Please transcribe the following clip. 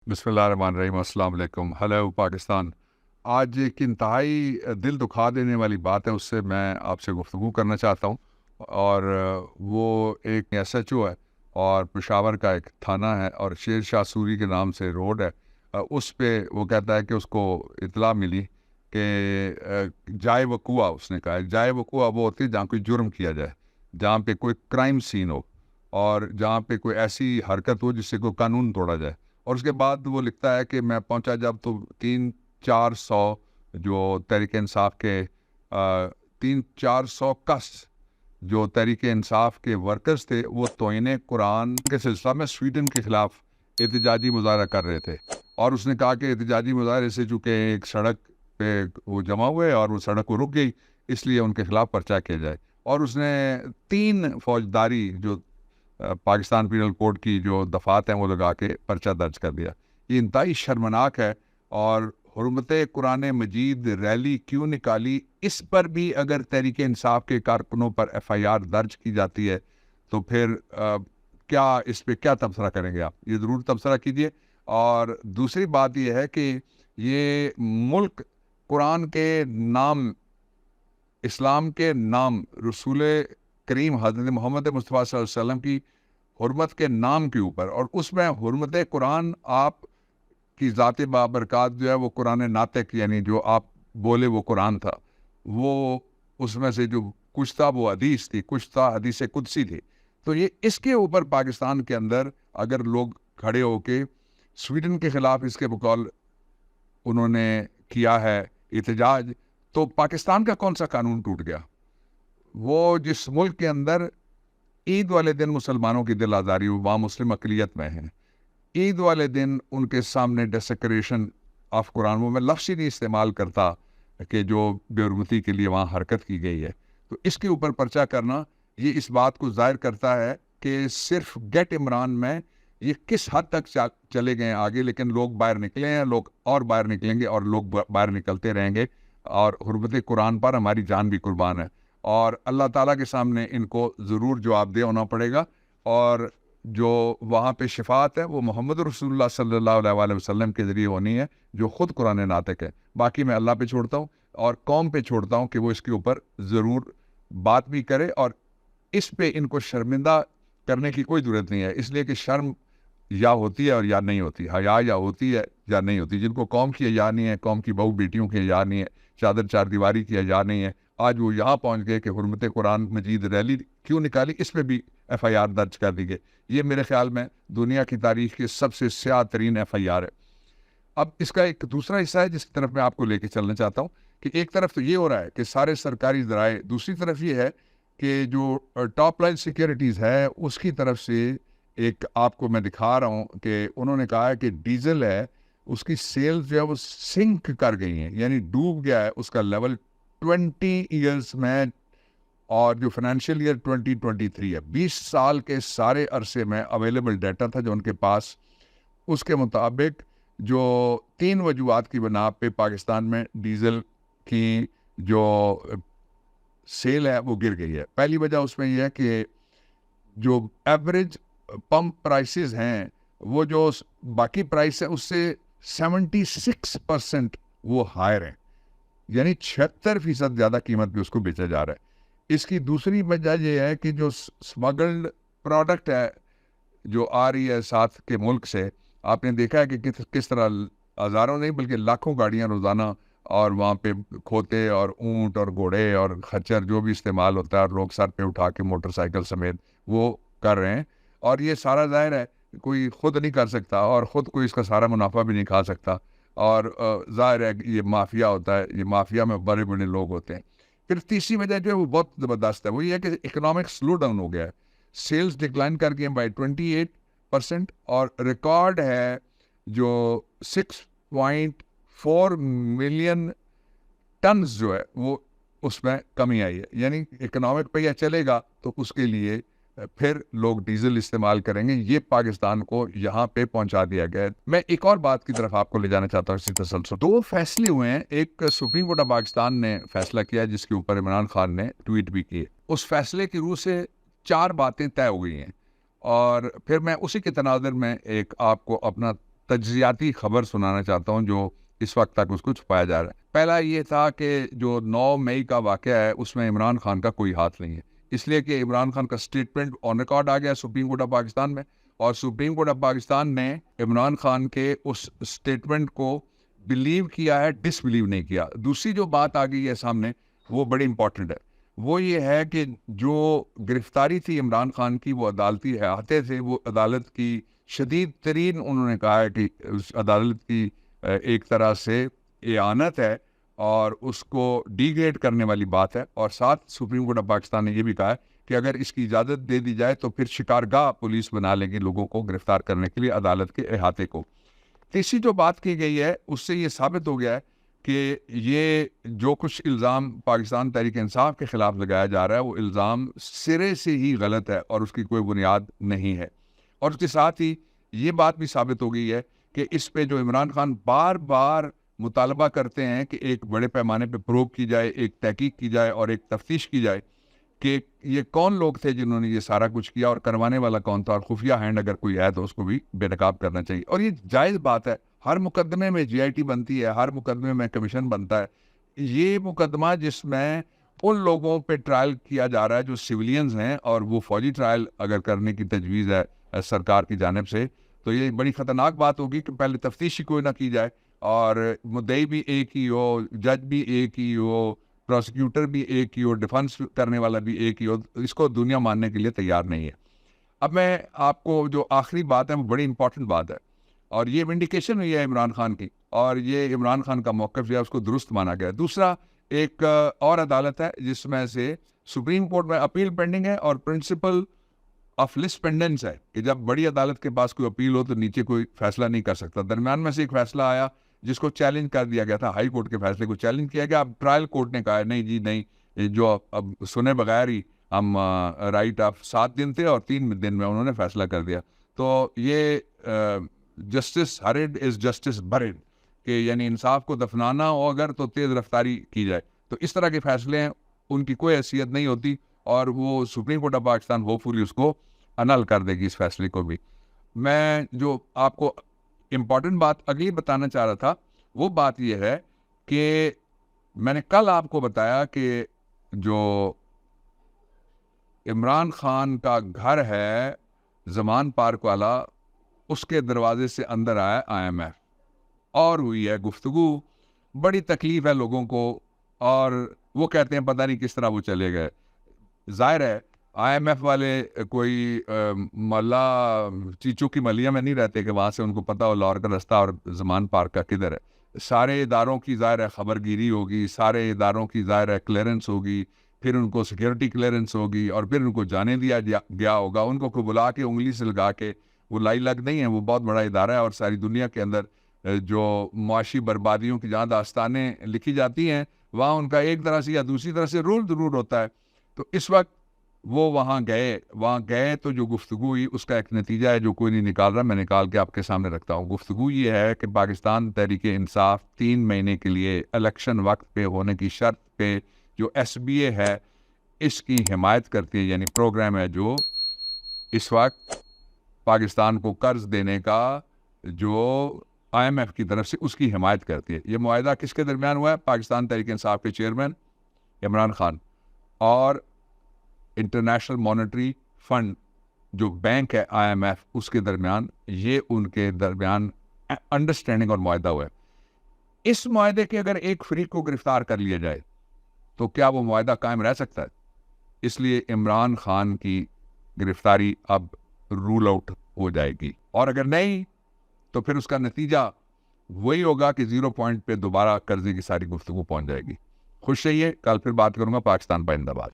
बिस्मिल्लाहिर्रहमानिर्रहीम। अस्सलाम वालेकुम। हेलो पाकिस्तान। आज एक इंतहाई दिल दुखा देने वाली बात है, उससे मैं आपसे गुफ्तगू करना चाहता हूँ। और वो एक एसएचओ है और पेशावर का एक थाना है और शेर शाह सूरी के नाम से रोड है। उस पे वो कहता है कि उसको इतला मिली कि जाए वकुआ, उसने कहा है जाए वकुआ वो होती है जहाँ कोई जुर्म किया जाए, जहाँ पे कोई क्राइम सीन हो और जहाँ पे कोई ऐसी हरकत हो जिससे कोई कानून तोड़ा जाए। और उसके बाद वो लिखता है कि मैं पहुंचा जब तो 300-400 जो तहरीक इंसाफ के 300-400 कस जो तहरीक इंसाफ के वर्कर्स थे वो तौहीन कुरान के सिलसिला में स्वीडन के खिलाफ एहतजाजी मुजाहरा कर रहे थे। और उसने कहा कि एहतजाजी मुजाहरे से चूँकि एक सड़क पे वो जमा हुए और वो सड़क को रुक गई, इसलिए उनके खिलाफ पर्चा किया जाए। और उसने 3 फौजदारी जो पाकिस्तान पीनल कोड की जो दफात हैं वो लगा के पर्चा दर्ज कर दिया। ये इंतहाई शर्मनाक है। और हुर्मत कुरान मजीद रैली क्यों निकाली, इस पर भी अगर तहरीक इंसाफ के कारकुनों पर एफआईआर दर्ज की जाती है तो फिर क्या इस पे क्या तबसरा करेंगे आप? ये ज़रूर तबसरा कीजिए। और दूसरी बात यह है कि ये मुल्क कुरान के नाम, इस्लाम के नाम, रसूल करीम हज़रत मोहम्मद मुस्तफ़ा सल्लल्लाहु अलैहि वसल्लम की हुर्मत के नाम के ऊपर, और उसमें हुर्मत कुरान आप की ज़ात बाबरकत जो है वो कुरान नातिक, यानी जो आप बोले वो कुरान था, वो उसमें से जो कुछ था वो हदीस थी, कुछ था हदीस कुदसी थी। तो ये इसके ऊपर पाकिस्तान के अंदर अगर लोग खड़े होके स्वीडन के ख़िलाफ़ इसके बकौल उन्होंने किया है एहतजाज, तो पाकिस्तान का कौन सा कानून टूट गया? वो जिस मुल्क के अंदर ईद वाले दिन मुसलमानों की दिल आज़ारी हो, वहाँ मुस्लिम अक़लियत में हैं, ईद वाले दिन उनके सामने डेसेक्रेशन ऑफ कुरान, वो मैं लफ्ज़ ही नहीं इस्तेमाल करता कि जो बेरुमती के लिए वहाँ हरकत की गई है, तो इसके ऊपर पर्चा करना ये इस बात को ज़ाहिर करता है कि सिर्फ गेट इमरान में ये किस हद तक चले गए आगे। लेकिन लोग बाहर निकले हैं, लोग और बाहर निकलेंगे और लोग बाहर निकलते रहेंगे। और हुर्मत कुरान पर हमारी जान भी कुर्बान है और अल्लाह ताला के सामने इनको ज़रूर जवाबदेह होना पड़ेगा। और जो वहाँ पे शिफात है वो मोहम्मद रसूलुल्लाह सल्लल्लाहु अलैहि वसल्लम के ज़रिए होनी है, जो ख़ुद कुरान नातिक है। बाकी मैं अल्लाह पे छोड़ता हूँ और कौम पे छोड़ता हूँ कि वो इसके ऊपर ज़रूर बात भी करे। और इस पे इनको शर्मिंदा करने की कोई ज़रूरत नहीं है, इसलिए कि शर्म या होती है और या नहीं होती, हया या होती है या नहीं होती। जिनको कौम की हया नहीं है, कौम की बहू बेटियों की हया नहीं है, चादर चारदीवारी की हया नहीं है, आज वो यहाँ पहुँच गए कि हुर्मत कुरान मजीद रैली क्यों निकाली, इस पे भी एफआईआर दर्ज कर दी गई। ये मेरे ख्याल में दुनिया की तारीख की सबसे स्याह तरीन एफआईआर है। अब इसका एक दूसरा हिस्सा है जिसकी तरफ मैं आपको लेके चलना चाहता हूँ कि एक तरफ तो ये हो रहा है कि सारे सरकारी ज़राए, दूसरी तरफ ये है कि जो टॉप लाइन सिक्योरिटीज़ है उसकी तरफ से एक आपको मैं दिखा रहा हूँ कि उन्होंने कहा है कि डीजल है उसकी सेल्स जो है वो सिंक कर गई हैं, यानी डूब गया है उसका लेवल 20 ईयर्स में। और जो फाइनेंशियल ईयर 2023 है, 20 साल के सारे अरसे में अवेलेबल डाटा था जो उनके पास, उसके मुताबिक जो 3 वजूहात की बना पे पाकिस्तान में डीज़ल की जो सेल है वो गिर गई है। पहली वजह उसमें यह है कि जो एवरेज पंप प्राइसेस हैं वो जो बाकी प्राइस है उससे 76% वो हायर है, यानी 76% ज़्यादा कीमत पे उसको बेचा जा रहा है। इसकी दूसरी वजह यह है कि जो स्मगल्ड प्रोडक्ट है जो आ रही है साथ के मुल्क से, आपने देखा है कि किस तरह हज़ारों नहीं बल्कि लाखों गाड़ियां रोज़ाना और वहाँ पे खोते और ऊंट और घोड़े और खच्चर जो भी इस्तेमाल होता है और लोग सर पे उठा के मोटरसाइकिल समेत वो कर रहे हैं। और ये सारा ज़ाहिर है कोई ख़ुद नहीं कर सकता और ख़ुद कोई इसका सारा मुनाफा भी नहीं खा सकता। और ज़ाहिर है ये माफिया होता है, ये माफिया में बड़े बड़े लोग होते हैं। फिर तीसरी वजह जो है वो बहुत ज़बरदस्त है, वो ये है कि इकोनॉमिक स्लो डाउन हो गया है, सेल्स डिक्लाइन कर गए बाई 28% और रिकॉर्ड है जो 6.4 मिलियन टन्स जो है वो उसमें कमी आई है। यानी इकोनॉमिक पे यह चलेगा तो उसके लिए फिर लोग डीजल इस्तेमाल करेंगे। ये पाकिस्तान को यहाँ पे पहुँचा दिया गया है। मैं एक और बात की तरफ आपको ले जाना चाहता हूँ इसी तसलसल। 2 फैसले हुए हैं, एक सुप्रीम कोर्ट ऑफ पाकिस्तान ने फैसला किया जिसके ऊपर इमरान खान ने ट्वीट भी किए। उस फैसले की रूह से 4 बातें तय हो गई हैं और फिर मैं उसी के तनाज़ुर में एक आपको अपना تجزیاتی خبر سنانا چاہتا ہوں جو اس وقت تک اس کو چھپایا جا رہا ہے۔ پہلا یہ تھا کہ جو 9 مئی کا واقعہ ہے اس میں عمران خان کا کوئی ہاتھ نہیں ہے، اس لیے کہ عمران خان کا سٹیٹمنٹ آن ریکارڈ آ گیا سپریم کورٹ آف پاکستان میں، اور سپریم کورٹ آف پاکستان نے عمران خان کے اس سٹیٹمنٹ کو بلیو کیا ہے، ڈس بلیو نہیں کیا۔ دوسری جو بات آ گئی ہے سامنے وہ بڑی امپورٹنٹ ہے، وہ یہ ہے کہ جو گرفتاری تھی عمران خان کی وہ عدالتی احاطے سے، وہ عدالت کی شدید ترین انہوں نے کہا ہے کہ اس عدالت کی ایک طرح سے اعانت ہے اور اس کو ڈی گریڈ کرنے والی بات ہے، اور ساتھ سپریم کورٹ آف پاکستان نے یہ بھی کہا ہے کہ اگر اس کی اجازت دے دی جائے تو پھر شکارگاہ پولیس بنا لیں گے لوگوں کو گرفتار کرنے کے لیے عدالت کے احاطے کو۔ تیسری جو بات کی گئی ہے اس سے یہ ثابت ہو گیا ہے کہ یہ جو کچھ الزام پاکستان تحریک انصاف کے خلاف لگایا جا رہا ہے وہ الزام سرے سے ہی غلط ہے اور اس کی کوئی بنیاد نہیں ہے، اور اس کے ساتھ ہی یہ بات بھی ثابت ہو گئی ہے کہ اس پہ جو عمران خان بار بار مطالبہ کرتے ہیں کہ ایک بڑے پیمانے پہ پروب کی جائے، ایک تحقیق کی جائے اور ایک تفتیش کی جائے کہ یہ کون لوگ تھے جنہوں نے یہ سارا کچھ کیا اور کروانے والا کون تھا، اور خفیہ ہینڈ اگر کوئی ہے تو اس کو بھی بے نقاب کرنا چاہیے۔ اور یہ جائز بات ہے، ہر مقدمے میں جی آئی ٹی بنتی ہے، ہر مقدمے میں کمیشن بنتا ہے۔ یہ مقدمہ جس میں ان لوگوں پہ ٹرائل کیا جا رہا ہے جو سویلینز ہیں، اور وہ فوجی ٹرائل اگر کرنے کی تجویز ہے سرکار کی جانب سے، تو یہ بڑی خطرناک بات ہوگی کہ پہلے تفتیش ہی کوئی نہ کی جائے اور مدعی بھی ایک ہی ہو، جج بھی ایک ہی ہو، پروسیکیوٹر بھی ایک ہی ہو، ڈیفنس کرنے والا بھی ایک ہی ہو۔ اس کو دنیا ماننے کے لیے تیار نہیں ہے۔ اب میں آپ کو جو آخری بات ہے وہ بڑی امپورٹنٹ بات ہے، اور یہ ونڈیکیشن ہوئی ہے عمران خان کی، اور یہ عمران خان کا موقف جو ہے اس کو درست مانا گیا ہے۔ دوسرا ایک اور عدالت ہے جس میں سے سپریم کورٹ میں اپیل پینڈنگ ہے اور پرنسپل آف لسٹ پینڈنس ہے کہ جب بڑی عدالت کے پاس کوئی اپیل ہو تو نیچے کوئی فیصلہ نہیں کر سکتا۔ درمیان میں سے ایک فیصلہ آیا جس کو چیلنج کر دیا گیا تھا، ہائی کورٹ کے فیصلے کو چیلنج کیا گیا۔ اب ٹرائل کورٹ نے کہا نہیں جی نہیں، یہ جو اب سنے بغیر ہی ہم رائٹ آف 7 دن تھے اور 3 دن میں انہوں نے فیصلہ کر دیا۔ تو یہ جسٹس ہریڈ از جسٹس بریڈ، کہ یعنی انصاف کو دفنانا ہو اگر تو تیز رفتاری کی جائے۔ تو اس طرح کے فیصلے ہیں، ان کی کوئی حیثیت نہیں ہوتی، اور وہ supreme court of Pakistan hopefully اس کو انل کر دے گی اس فیصلے کو بھی۔ میں جو آپ کو امپورٹنٹ بات اگلی بتانا چاہ رہا تھا وہ بات یہ ہے کہ میں نے کل آپ کو بتایا کہ جو عمران خان کا گھر ہے زمان پارک والا، اس کے دروازے سے اندر آیا آئی ایم ایف اور ہوئی ہے گفتگو۔ بڑی تکلیف ہے لوگوں کو، اور وہ کہتے ہیں پتہ نہیں کس طرح وہ چلے گئے۔ ظاہر ہے آئی ایم ایف والے کوئی محلہ چیچو کی ملیہ میں نہیں رہتے کہ وہاں سے ان کو پتہ ہو لاہور کا رستہ اور زمان پارک کا کدھر ہے۔ سارے اداروں کی ظاہر ہے خبر گیری ہوگی، سارے اداروں کی ظاہر ہے کلیئرنس ہوگی، پھر ان کو سیکیورٹی کلیئرنس ہوگی، اور پھر ان کو جانے دیا گیا ہوگا۔ ان کو کوئی بلا کے انگلی سے لگا کے، وہ لائی لگ نہیں ہے، وہ بہت بڑا ادارہ ہے، اور ساری دنیا کے اندر جو معاشی بربادیوں کی جہاں داستانیں لکھی جاتی ہیں وہاں ان کا ایک طرح سے یا دوسری طرح سے رول ضرور ہوتا ہے۔ تو اس وقت وہ وہاں گئے تو جو گفتگو ہوئی اس کا ایک نتیجہ ہے جو کوئی نہیں نکال رہا، میں نکال کے آپ کے سامنے رکھتا ہوں۔ گفتگو یہ ہے کہ پاکستان تحریک انصاف 3 مہینے کے لیے الیکشن وقت پہ ہونے کی شرط پہ جو ایس بی اے ہے اس کی حمایت کرتی ہے، یعنی پروگرام ہے جو اس وقت پاکستان کو قرض دینے کا جو آئی ایم ایف کی طرف سے اس کی حمایت کرتی ہے۔ یہ معاہدہ کس کے درمیان ہوا ہے؟ پاکستان تحریک انصاف کے چیئرمین عمران خان اور انٹرنیشنل مانیٹری فنڈ جو بینک ہے آئی ایم ایف اس کے درمیان، یہ ان کے درمیان انڈرسٹینڈنگ اور معاہدہ ہوا ہے۔ اس معاہدے کے اگر ایک فریق کو گرفتار کر لیا جائے تو کیا وہ معاہدہ قائم رہ سکتا ہے؟ اس لیے عمران خان کی گرفتاری اب رول آؤٹ ہو جائے گی، اور اگر نہیں تو پھر اس کا نتیجہ وہی ہوگا کہ 0 پوائنٹ پہ دوبارہ قرضے کی ساری گفتگو پہنچ جائے گی۔ خوش رہیے، کل پھر بات کروں گا۔ پاکستان پائندہ باد۔